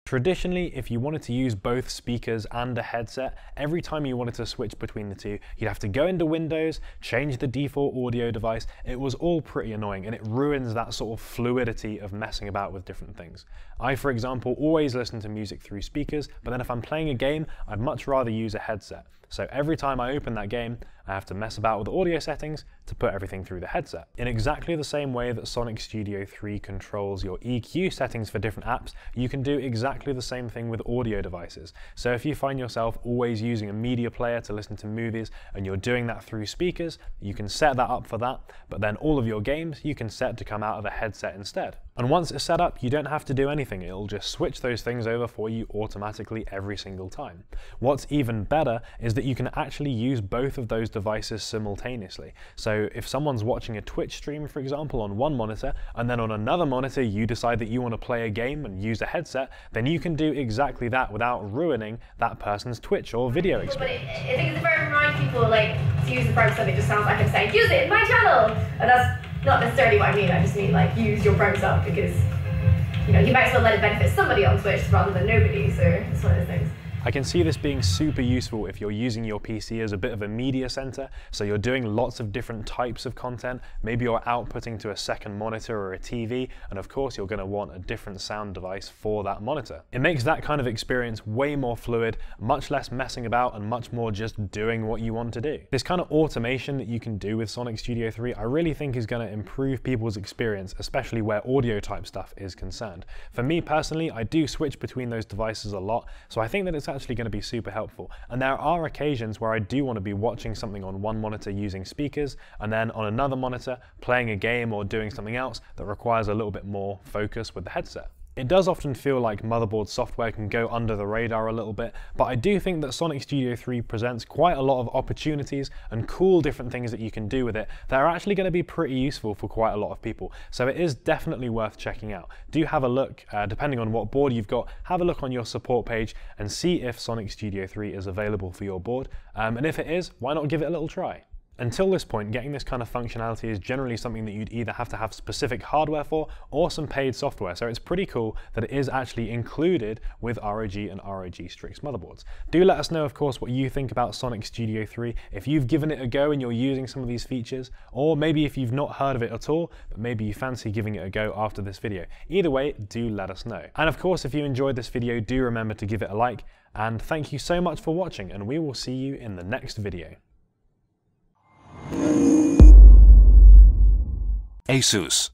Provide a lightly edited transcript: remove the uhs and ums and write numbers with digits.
Traditionally, if you wanted to use both speakers and a headset, every time you wanted to switch between the two, you'd have to go into Windows, change the default audio device. It was all pretty annoying, and it ruins that sort of fluidity of messing about with different things. I, for example, always listen to music through speakers, but then if I'm playing a game, I'd much rather use a headset. So every time I open that game, I have to mess about with the audio settings to put everything through the headset. In exactly the same way that Sonic Studio 3 controls your EQ settings for different apps, you can do exactly the same thing with audio devices. So if you find yourself always using a media player to listen to movies and you're doing that through speakers, you can set that up for that, but then all of your games you can set to come out of a headset instead. And once it's set up, you don't have to do anything. It'll just switch those things over for you automatically every single time. What's even better is that you can actually use both of those devices simultaneously. So if someone's watching a Twitch stream, for example, on one monitor, and then on another monitor you decide that you want to play a game and use a headset, then you can do exactly that without ruining that person's Twitch or video experience. But I think if I remind people to use the pro sub, it just sounds like I'm saying, use it in my channel! And that's not necessarily what I mean. I just mean use your pro sub, because you might as well let it benefit somebody on Twitch rather than nobody, so it's one of those things. I can see this being super useful if you're using your PC as a bit of a media center, so you're doing lots of different types of content. Maybe you're outputting to a second monitor or a TV, and of course you're going to want a different sound device for that monitor. It makes that kind of experience way more fluid, much less messing about, and much more just doing what you want to do. This kind of automation that you can do with Sonic Studio 3, I really think is going to improve people's experience, especially where audio type stuff is concerned. For me personally, I do switch between those devices a lot, so I think that it's actually going to be super helpful. And there are occasions where I do want to be watching something on one monitor using speakers, and then on another monitor playing a game or doing something else that requires a little bit more focus with the headset. It does often feel like motherboard software can go under the radar a little bit, but I do think that Sonic Studio 3 presents quite a lot of opportunities and cool different things that you can do with it that are actually going to be pretty useful for quite a lot of people. So it is definitely worth checking out. Do have a look, depending on what board you've got, have a look on your support page and see if Sonic Studio 3 is available for your board. And if it is, why not give it a little try? Until this point, getting this kind of functionality is generally something that you'd either have to have specific hardware for or some paid software, so it's pretty cool that it is actually included with ROG and ROG Strix motherboards. Do let us know, of course, what you think about Sonic Studio 3, if you've given it a go and you're using some of these features, or maybe if you've not heard of it at all, but maybe you fancy giving it a go after this video. Either way, do let us know. And of course, if you enjoyed this video, do remember to give it a like, and thank you so much for watching, and we will see you in the next video. ASUS